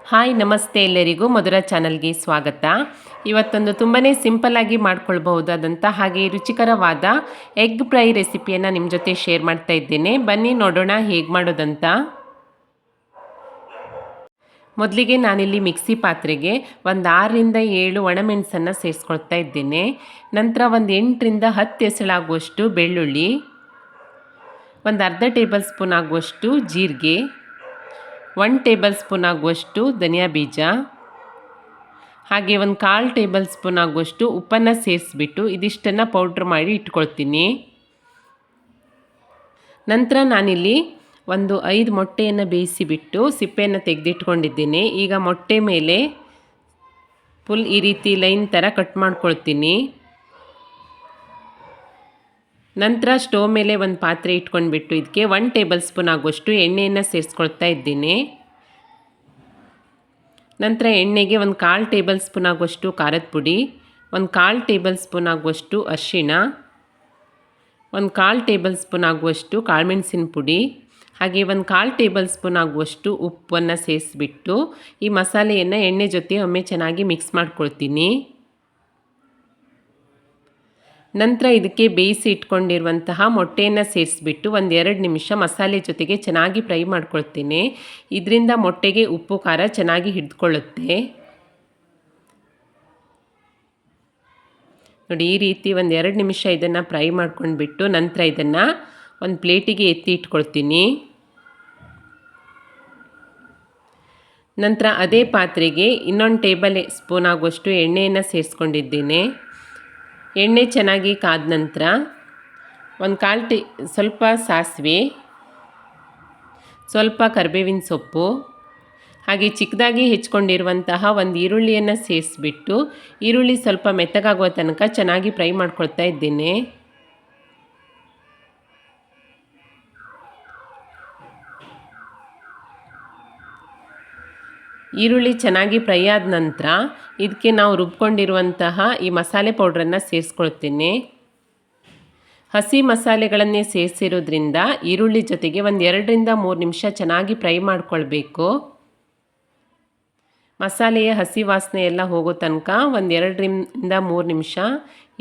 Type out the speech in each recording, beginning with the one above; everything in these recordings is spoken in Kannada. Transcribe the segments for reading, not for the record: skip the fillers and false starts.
ಹಾಯ್ ನಮಸ್ತೆ ಎಲ್ಲರಿಗೂ ಮಧುರ ಚಾನಲ್ಗೆ ಸ್ವಾಗತ. ಇವತ್ತೊಂದು ತುಂಬಾ ಸಿಂಪಲ್ಲಾಗಿ ಮಾಡ್ಕೊಳ್ಬಹುದಾದಂಥ ಹಾಗೆ ರುಚಿಕರವಾದ ಎಗ್ ಫ್ರೈ ರೆಸಿಪಿಯನ್ನು ನಿಮ್ಮ ಜೊತೆ ಶೇರ್ ಮಾಡ್ತಾ ಇದ್ದೇನೆ. ಬನ್ನಿ ನೋಡೋಣ ಹೇಗೆ ಮಾಡೋದಂತ. ಮೊದಲಿಗೆ ನಾನಿಲ್ಲಿ ಮಿಕ್ಸಿ ಪಾತ್ರೆಗೆ ಒಂದು 6ರಿಂದ 7 ಒಣಮೆಣಸನ್ನು ಸೇರಿಸ್ಕೊಳ್ತಾ ಇದ್ದೇನೆ. ನಂತರ ಒಂದು 8ರಿಂದ 10 ಎಸಳಾಗುವಷ್ಟು ಬೆಳ್ಳುಳ್ಳಿ, ಒಂದು ಅರ್ಧ ಟೇಬಲ್ ಸ್ಪೂನ್ ಆಗುವಷ್ಟು ಜೀರಿಗೆ, 1 ಟೇಬಲ್ ಸ್ಪೂನ್ ಆಗುವಷ್ಟು ಧನಿಯಾ ಬೀಜ, ಹಾಗೆ ಒಂದು 1/4 ಟೇಬಲ್ ಸ್ಪೂನ್ ಆಗುವಷ್ಟು ಉಪ್ಪನ್ನು ಸೇರಿಸ್ಬಿಟ್ಟು ಇದಿಷ್ಟನ್ನು ಪೌಡ್ರ್ ಮಾಡಿ ಇಟ್ಕೊಳ್ತೀನಿ. ನಂತರ ನಾನಿಲ್ಲಿ ಒಂದು 5 ಮೊಟ್ಟೆಯನ್ನು ಬೇಯಿಸಿಬಿಟ್ಟು ಸಿಪ್ಪೆಯನ್ನು ತೆಗೆದಿಟ್ಕೊಂಡಿದ್ದೀನಿ. ಈಗ ಮೊಟ್ಟೆ ಮೇಲೆ ಫುಲ್ ಈ ರೀತಿ ಲೈನ್ ಥರ ಕಟ್ ಮಾಡ್ಕೊಳ್ತೀನಿ. ನಂತರ ಸ್ಟವ್ ಮೇಲೆ ಒಂದು ಪಾತ್ರೆ ಇಟ್ಕೊಂಡ್ಬಿಟ್ಟು ಇದಕ್ಕೆ 1 ಟೇಬಲ್ ಸ್ಪೂನ್ ಆಗುವಷ್ಟು ಎಣ್ಣೆಯನ್ನು ಸೇರಿಸ್ಕೊಳ್ತಾ ಇದ್ದೀನಿ. ನಂತರ ಎಣ್ಣೆಗೆ ಒಂದು 1/4 ಟೇಬಲ್ ಸ್ಪೂನ್ ಆಗುವಷ್ಟು ಖಾರದ ಪುಡಿ, ಒಂದು 1/4 ಟೇಬಲ್ ಸ್ಪೂನ್ ಆಗುವಷ್ಟು ಅರಿಶಿಣ, ಒಂದು 1/4 ಟೇಬಲ್ ಸ್ಪೂನ್ ಆಗುವಷ್ಟು ಕಾಳುಮೆಣಸಿನ ಪುಡಿ, ಹಾಗೆ ಒಂದು 1/4 ಟೇಬಲ್ ಸ್ಪೂನ್ ಆಗುವಷ್ಟು ಉಪ್ಪನ್ನು ಸೇರಿಸ್ಬಿಟ್ಟು ಈ ಮಸಾಲೆಯನ್ನು ಎಣ್ಣೆ ಜೊತೆ ಒಮ್ಮೆ ಚೆನ್ನಾಗಿ ಮಿಕ್ಸ್ ಮಾಡ್ಕೊಳ್ತೀನಿ. ನಂತರ ಇದಕ್ಕೆ ಬೇಯಿಸಿ ಇಟ್ಕೊಂಡಿರುವಂತಹ ಮೊಟ್ಟೆಯನ್ನು ಸೇರಿಸ್ಬಿಟ್ಟು ಒಂದು 2 ನಿಮಿಷ ಮಸಾಲೆ ಜೊತೆಗೆ ಚೆನ್ನಾಗಿ ಫ್ರೈ ಮಾಡ್ಕೊಳ್ತೀನಿ. ಇದರಿಂದ ಮೊಟ್ಟೆಗೆ ಉಪ್ಪು ಖಾರ ಚೆನ್ನಾಗಿ ಹಿಡಿದುಕೊಳ್ಳುತ್ತೆ. ನೋಡಿ, ಈ ರೀತಿ ಒಂದು 2 ನಿಮಿಷ ಇದನ್ನು ಫ್ರೈ ಮಾಡ್ಕೊಂಡ್ಬಿಟ್ಟು ನಂತರ ಇದನ್ನು ಒಂದು ಪ್ಲೇಟಿಗೆ ಎತ್ತಿ ಇಟ್ಕೊಳ್ತೀನಿ. ನಂತರ ಅದೇ ಪಾತ್ರೆಗೆ ಇನ್ನೊಂದು ಟೇಬಲ್ ಸ್ಪೂನ್ ಆಗುವಷ್ಟು ಎಣ್ಣೆಯನ್ನು ಸೇರಿಸ್ಕೊಂಡಿದ್ದೀನಿ. ಎಣ್ಣೆ ಚೆನ್ನಾಗಿ ಕಾದ ನಂತರ ಒಂದು ಸ್ವಲ್ಪ ಸಾಸಿವೆ, ಸ್ವಲ್ಪ ಕರಿಬೇವಿನ ಸೊಪ್ಪು, ಹಾಗೆ ಚಿಕ್ಕದಾಗಿ ಹೆಚ್ಕೊಂಡಿರುವಂತಹ ಒಂದು ಈರುಳ್ಳಿಯನ್ನು ಸೇರಿಸ್ಬಿಟ್ಟು ಈರುಳ್ಳಿ ಸ್ವಲ್ಪ ಮೆತ್ತಗಾಗುವ ತನಕ ಚೆನ್ನಾಗಿ ಫ್ರೈ ಮಾಡ್ಕೊಳ್ತಾ ಇದ್ದೇನೆ. ಈರುಳ್ಳಿ ಚೆನ್ನಾಗಿ ಫ್ರೈ ಆದ ನಂತರ ಇದಕ್ಕೆ ನಾವು ರುಬ್ಕೊಂಡಿರುವಂತಹ ಈ ಮಸಾಲೆ ಪೌಡ್ರನ್ನು ಸೇರಿಸ್ಕೊಳ್ತೇನೆ. ಹಸಿ ಮಸಾಲೆಗಳನ್ನೇ ಸೇರಿಸಿರೋದ್ರಿಂದ ಈರುಳ್ಳಿ ಜೊತೆಗೆ ಒಂದು 2ರಿಂದ 3 ನಿಮಿಷ ಚೆನ್ನಾಗಿ ಫ್ರೈ ಮಾಡ್ಕೊಳ್ಬೇಕು. ಮಸಾಲೆಯ ಹಸಿ ವಾಸನೆ ಎಲ್ಲ ಹೋಗೋ ತನಕ ಒಂದು 2ರಿಂದ 3 ನಿಮಿಷ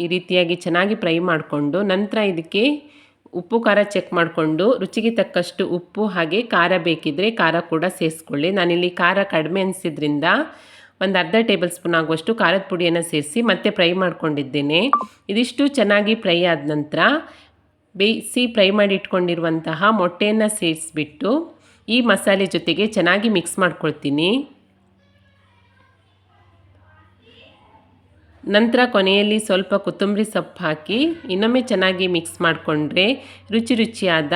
ಈ ರೀತಿಯಾಗಿ ಚೆನ್ನಾಗಿ ಫ್ರೈ ಮಾಡಿಕೊಂಡು ನಂತರ ಇದಕ್ಕೆ ಉಪ್ಪು ಖಾರ ಚೆಕ್ ಮಾಡಿಕೊಂಡು ರುಚಿಗೆ ತಕ್ಕಷ್ಟು ಉಪ್ಪು ಹಾಗೆ ಖಾರ ಬೇಕಿದ್ದರೆ ಖಾರ ಕೂಡ ಸೇರಿಸ್ಕೊಳ್ಳಿ. ನಾನಿಲ್ಲಿ ಖಾರ ಕಡಿಮೆ ಅನಿಸಿದ್ರಿಂದ ಒಂದು ಅರ್ಧ ಟೇಬಲ್ ಸ್ಪೂನ್ ಆಗುವಷ್ಟು ಖಾರದ ಪುಡಿಯನ್ನು ಸೇರಿಸಿ ಮತ್ತೆ ಫ್ರೈ ಮಾಡ್ಕೊಂಡಿದ್ದೇನೆ. ಇದಿಷ್ಟು ಚೆನ್ನಾಗಿ ಫ್ರೈ ಆದ ನಂತರ ಬೇಯಿಸಿ ಫ್ರೈ ಮಾಡಿ ಇಟ್ಕೊಂಡಿರುವಂತಹ ಮೊಟ್ಟೆಯನ್ನು ಸೇರಿಸ್ಬಿಟ್ಟು ಈ ಮಸಾಲೆ ಜೊತೆಗೆ ಚೆನ್ನಾಗಿ ಮಿಕ್ಸ್ ಮಾಡ್ಕೊಳ್ತೀನಿ. ನಂತರ ಕೊನೆಯಲ್ಲಿ ಸ್ವಲ್ಪ ಕೊತ್ತಂಬರಿ ಸೊಪ್ಪು ಹಾಕಿ ಇನ್ನೊಮ್ಮೆ ಚೆನ್ನಾಗಿ ಮಿಕ್ಸ್ ಮಾಡಿಕೊಂಡ್ರೆ ರುಚಿಯಾದ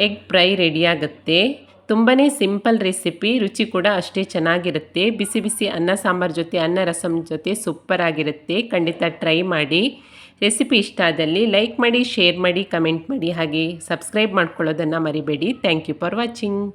ಎಗ್ ಫ್ರೈ ರೆಡಿಯಾಗುತ್ತೆ. ತುಂಬಾ ಸಿಂಪಲ್ ರೆಸಿಪಿ, ರುಚಿ ಕೂಡ ಅಷ್ಟೇ ಚೆನ್ನಾಗಿರುತ್ತೆ. ಬಿಸಿ ಬಿಸಿ ಅನ್ನ ಸಾಂಬಾರು ಜೊತೆ, ಅನ್ನ ರಸಮ್ ಜೊತೆ ಸೂಪರ್ ಆಗಿರುತ್ತೆ. ಖಂಡಿತ ಟ್ರೈ ಮಾಡಿ. ರೆಸಿಪಿ ಇಷ್ಟ ಆದಲ್ಲಿ ಲೈಕ್ ಮಾಡಿ, ಶೇರ್ ಮಾಡಿ, ಕಮೆಂಟ್ ಮಾಡಿ, ಹಾಗೆ ಸಬ್ಸ್ಕ್ರೈಬ್ ಮಾಡ್ಕೊಳ್ಳೋದನ್ನು ಮರಿಬೇಡಿ. Thank you for watching.